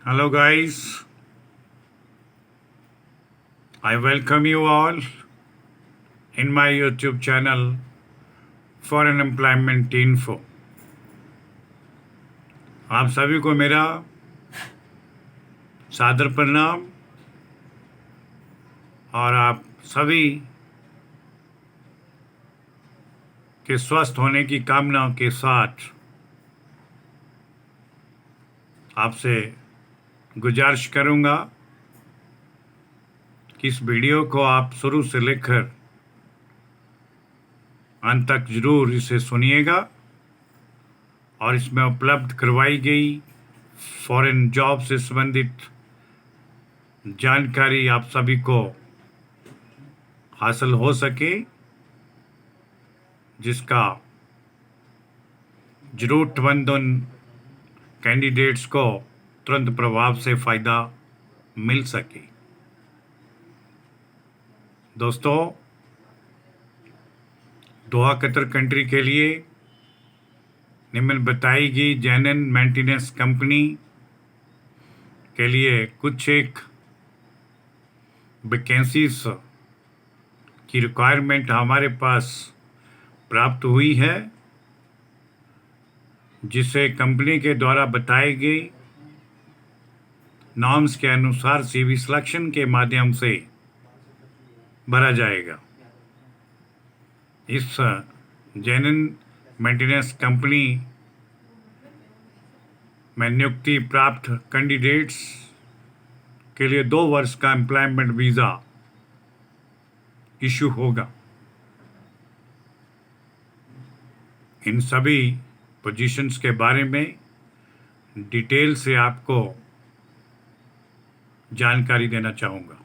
Hello, guys. I welcome you all in my YouTube channel for Unemployment Info. आप सभी को मेरा सादर प्रणाम और आप सभी के स्वस्थ होने की कामना के साथ आपसे गुजारिश करूंगा कि इस वीडियो को आप शुरू से लेकर अंत तक जरूर इसे सुनिएगा और इसमें उपलब्ध करवाई गई फॉरेन जॉब से संबंधित जानकारी आप सभी को हासिल हो सके, जिसका जरूरतमंद उन कैंडिडेट्स को तुरंत प्रभाव से फ़ायदा मिल सके। दोस्तों, दोहा कतर कंट्री के लिए निम्न बताई गई जैनन मेंटेनेंस कंपनी के लिए कुछ एक वैकेंसीज की रिक्वायरमेंट हमारे पास प्राप्त हुई है, जिसे कंपनी के द्वारा बताए गए नॉर्म्स के अनुसार सीवी सिलेक्शन के माध्यम से भरा जाएगा। इस जैनन मेंटेनेंस कंपनी में नियुक्ति प्राप्त कैंडिडेट्स के लिए 2 वर्ष का एम्प्लॉयमेंट वीज़ा इशू होगा। इन सभी पोजीशंस के बारे में डिटेल से आपको जानकारी देना चाहूँगा।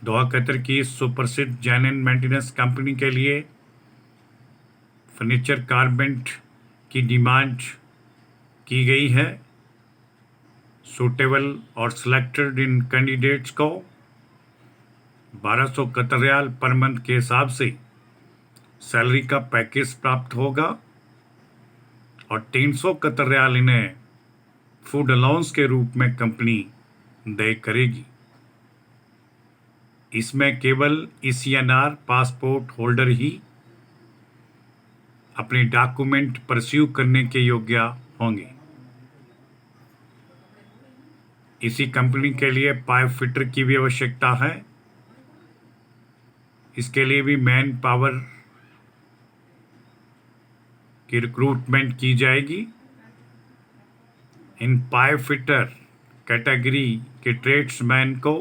दोहा कतर की सुप्रसिद्ध जैनन मेंटेनेंस कंपनी के लिए फर्नीचर गारमेंट की डिमांड की गई है। सूटेबल और सिलेक्टेड इन कैंडिडेट्स को 1200 कतर रियाल पर मंथ के हिसाब से सैलरी का पैकेज प्राप्त होगा और 300 कतर रियाल इन्हें फूड अलाउंस के रूप में कंपनी देय करेगी। इसमें केवल ECNR पासपोर्ट होल्डर ही अपने डॉक्यूमेंट परस्यू करने के योग्य होंगे। इसी कंपनी के लिए पाइप फिटर की भी आवश्यकता है। इसके लिए भी मैन पावर की रिक्रूटमेंट की जाएगी। इन पाइप फिटर कैटेगरी के ट्रेड्समैन को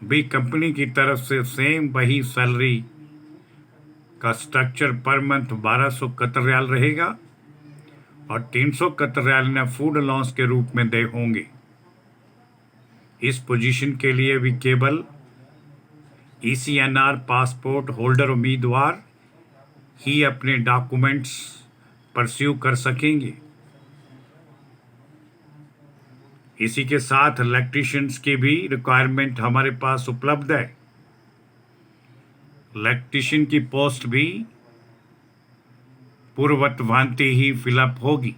भी कंपनी की तरफ से सेम वही सैलरी का structure per month 1200 Qatar riyal रहेगा और 300 कतर रियाल इन्हें फूड अलाउंस के रूप में देय होंगे। इस पोजीशन के लिए भी केवल ECNR पासपोर्ट होल्डर उम्मीदवार ही अपने डॉक्यूमेंट्स परस्यू कर सकेंगे। इसी के साथ इलेक्ट्रीशियंस की भी रिक्वायरमेंट हमारे पास उपलब्ध है। इलेक्ट्रीशियन की पोस्ट भी पूर्ववत भांति ही फिलअप होगी,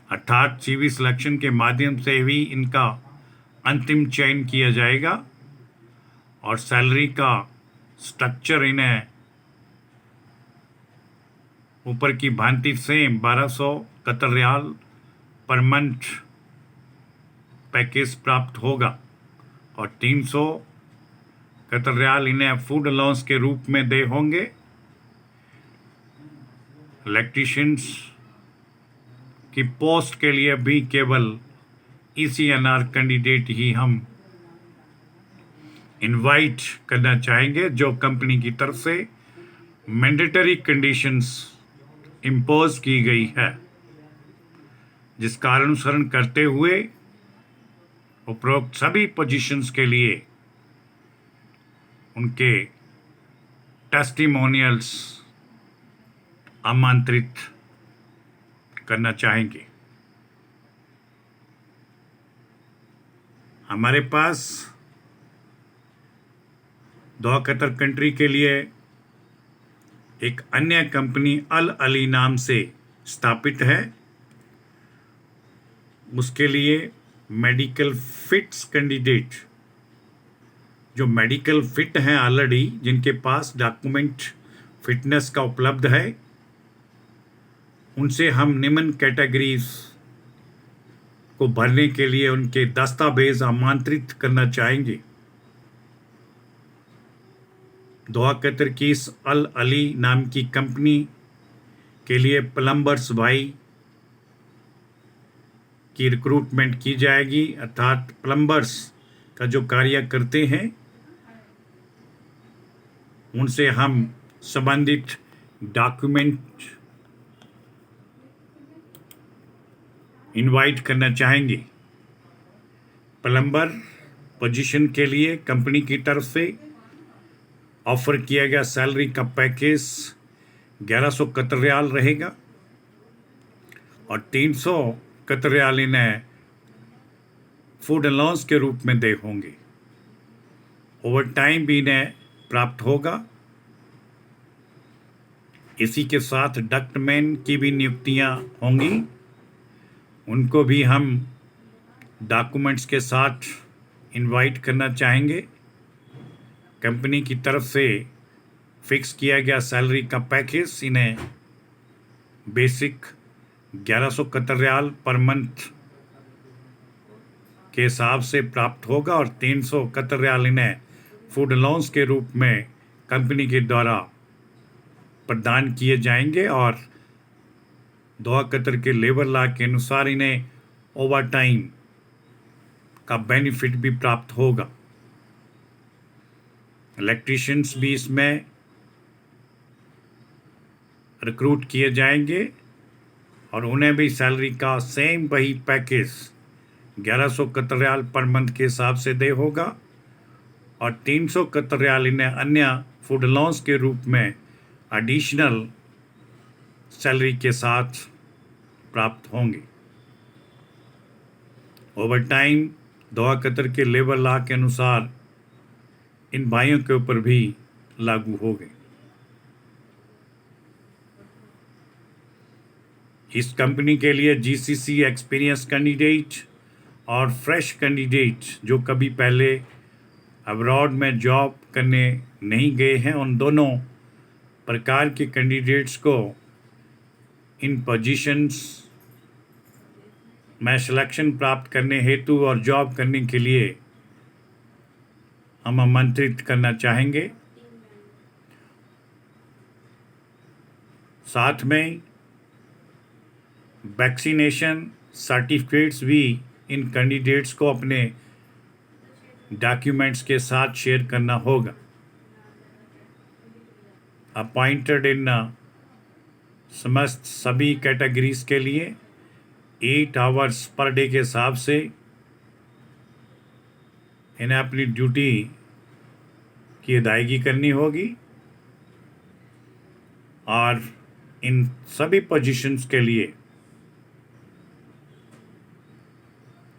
अर्थात CV सिलेक्शन के माध्यम से ही इनका अंतिम चयन किया जाएगा और सैलरी का स्ट्रक्चर इन्हें ऊपर की भांति same 1200 Qatar riyal per month package प्राप्त होगा और 300 कतर रियाल इन्हें फूड अलाउंस के रूप में देय होंगे। इलेक्ट्रीशियंस की पोस्ट के लिए भी केवल ECNR कैंडिडेट ही हम इनवाइट करना चाहेंगे, जो कंपनी की तरफ से मैंडेटरी कंडीशंस इम्पोज की गई है, जिसका अनुसरण करते हुए उपरोक्त सभी पोजीशंस के लिए उनके टेस्टिमोनियल्स आमंत्रित करना चाहेंगे। हमारे पास दोहा कतर कंट्री के लिए एक अन्य कंपनी अल अली नाम से स्थापित है, उसके लिए मेडिकल फिट्स कैंडिडेट जो मेडिकल फिट हैं ऑलरेडी, जिनके पास डॉक्यूमेंट फिटनेस का उपलब्ध है, उनसे हम निम्न कैटेगरीज को भरने के लिए उनके दस्तावेज आमंत्रित करना चाहेंगे। दोहा कतर की इस अल अली नाम की कंपनी के लिए प्लम्बर्स भाई की रिक्रूटमेंट की जाएगी, अर्थात प्लम्बर्स का जो कार्य करते हैं उनसे हम संबंधित डॉक्यूमेंट इनवाइट करना चाहेंगे। प्लम्बर पोजीशन के लिए कंपनी की तरफ से ऑफर किया गया सैलरी का पैकेज 1100 कतर रियाल रहेगा और 300 कतर रियाल इन्हें फूड अलाउंस के रूप में दे होंगे। ओवर टाइम भी इन्हें प्राप्त होगा। इसी के साथ डक्टमैन की भी नियुक्तियां होंगी, उनको भी हम डॉक्यूमेंट्स के साथ इनवाइट करना चाहेंगे। कंपनी की तरफ से फिक्स किया गया सैलरी का पैकेज इन्हें basic 1100 Qatar riyal per month के हिसाब से प्राप्त होगा और 300 कतर रियाल इन्हें फूड अलाउंस के रूप में कंपनी के द्वारा प्रदान किए जाएंगे और दोहा कतर के लेबर लॉ के अनुसार इन्हें ओवर टाइम का बेनिफिट भी प्राप्त होगा। इलेक्ट्रीशियंस भी इसमें रिक्रूट किए जाएंगे और उन्हें भी सैलरी का सेम वही package 1100 Qatar riyal per month के हिसाब से दे होगा और 300 कतर रियाल इन्हें अन्य फूड अलाउंस के रूप में एडिशनल सैलरी के साथ प्राप्त होंगे। ओवर टाइम दोहा कतर के लेबर लॉ के अनुसार इन भाइयों के ऊपर भी लागू हो गए। इस कंपनी के लिए जीसीसी एक्सपीरियंस कैंडिडेट और फ्रेश कैंडिडेट जो कभी पहले अब्रॉड में जॉब करने नहीं गए हैं, उन दोनों प्रकार के कैंडिडेट्स को इन पोजीशंस में सिलेक्शन प्राप्त करने हेतु और जॉब करने के लिए हम आमंत्रित करना चाहेंगे। साथ में वैक्सीनेशन सर्टिफिकेट्स भी इन कैंडिडेट्स को अपने डॉक्यूमेंट्स के साथ शेयर करना होगा। अपॉइंटेड इन समस्त सभी कैटेगरीज के लिए 8 आवर्स पर डे के हिसाब से इन्हें अपनी ड्यूटी की अदायगी करनी होगी और इन सभी पोजीशंस के लिए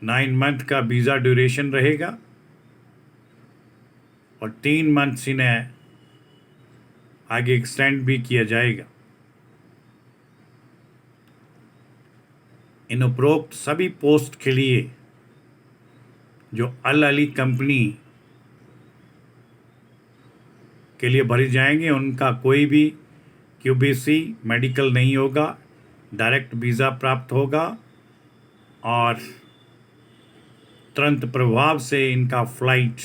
9 मंथ का वीज़ा ड्यूरेशन रहेगा और 3 मंथ्स इन्हें आगे एक्सटेंड भी किया जाएगा। इन उपरोक्त सभी पोस्ट के लिए जो अल अली कंपनी के लिए भरी जाएंगे उनका कोई भी क्यूबीसी मेडिकल नहीं होगा, डायरेक्ट वीज़ा प्राप्त होगा और तुरंत प्रभाव से इनका फ्लाइट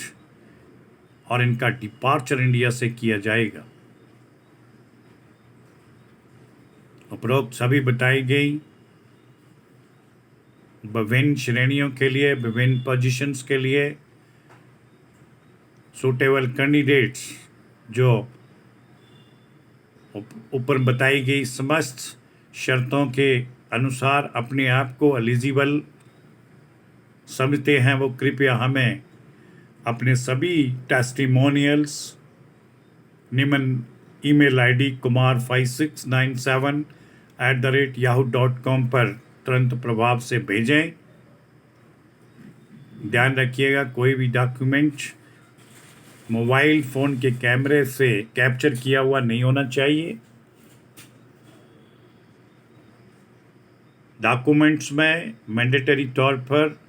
और इनका डिपार्चर इंडिया से किया जाएगा। उपरोक्त सभी बताई गई विभिन्न श्रेणियों के लिए, विभिन्न पोजीशंस के लिए सूटेबल कैंडिडेट्स जो ऊपर बताई गई समस्त शर्तों के अनुसार अपने आप को एलिजिबल समझते हैं, वो कृपया हमें अपने सभी टेस्टिमोनियल्स निम्न ईमेल आईडी kumar5697@yahoo.com पर तुरंत प्रभाव से भेजें। ध्यान रखिएगा कोई भी डॉक्यूमेंट मोबाइल फ़ोन के कैमरे से कैप्चर किया हुआ नहीं होना चाहिए। डॉक्यूमेंट्स में मैंडेटरी तौर पर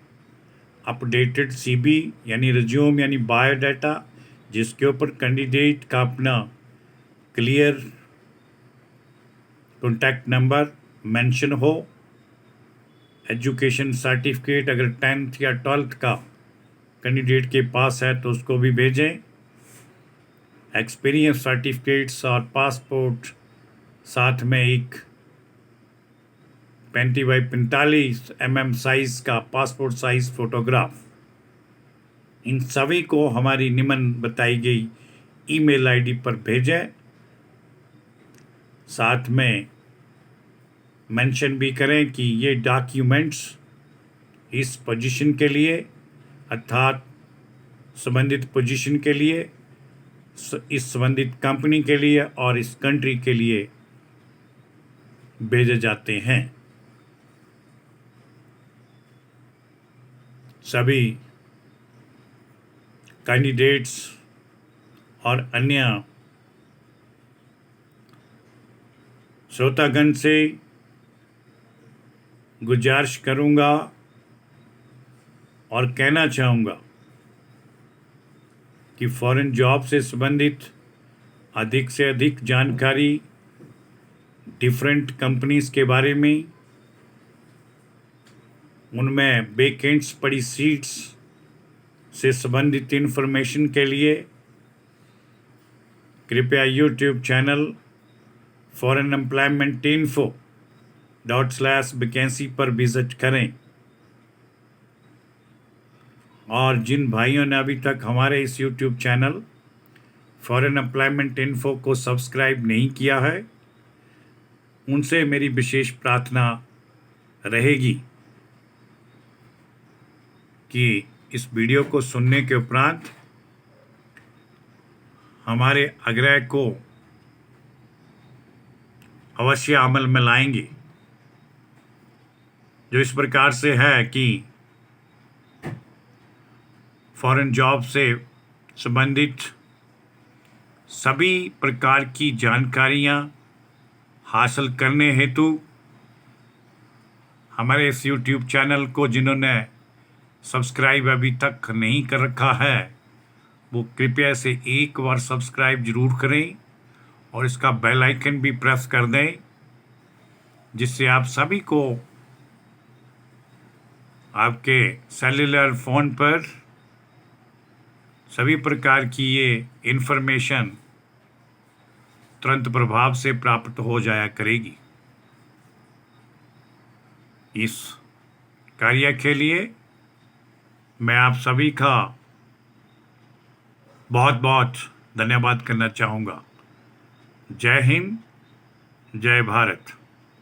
अपडेटेड सीबी यानी रिज्यूम यानी बायोडाटा, जिसके ऊपर कैंडिडेट का अपना क्लियर कॉन्टैक्ट नंबर मेंशन हो, एजुकेशन सर्टिफिकेट अगर 10th या 12th का कैंडिडेट के पास है तो उसको भी भेजें, एक्सपीरियंस सर्टिफिकेट्स और पासपोर्ट, साथ में एक 35x45 mm साइज का पासपोर्ट साइज फोटोग्राफ, इन सभी को हमारी निम्न बताई गई ईमेल आईडी पर भेजें। साथ में मेंशन भी करें कि ये डॉक्यूमेंट्स इस पोजीशन के लिए अर्थात संबंधित पोजीशन के लिए, इस संबंधित कंपनी के लिए और इस कंट्री के लिए भेजे जाते हैं। सभी कैंडिडेट्स और अन्य श्रोतागण से गुजारिश करूंगा और कहना चाहूँगा कि फॉरेन जॉब से संबंधित अधिक से अधिक जानकारी डिफरेंट कंपनीज के बारे में, उनमें वैकेंट्स पड़ी सीट्स से संबंधित इन्फॉर्मेशन के लिए कृपया YouTube channel foreign employment info ./vacancy पर विजिट करें। और जिन भाइयों ने अभी तक हमारे इस YouTube channel foreign employment info को सब्सक्राइब नहीं किया है, उनसे मेरी विशेष प्रार्थना रहेगी कि इस वीडियो को सुनने के उपरांत हमारे आग्रह को अवश्य अमल में लाएंगे, जो इस प्रकार से है कि फॉरेन जॉब से संबंधित सभी प्रकार की जानकारियां हासिल करने हेतु हमारे इस YouTube चैनल को जिन्होंने सब्सक्राइब अभी तक नहीं कर रखा है, वो कृपया से एक बार सब्सक्राइब जरूर करें और इसका बेल आइकन भी प्रेस कर दें, जिससे आप सभी को आपके सेल्युलर फ़ोन पर सभी प्रकार की ये इन्फॉर्मेशन तुरंत प्रभाव से प्राप्त हो जाया करेगी। इस कार्य के लिए मैं आप सभी का बहुत बहुत धन्यवाद करना चाहूँगा। जय हिंद, जय भारत।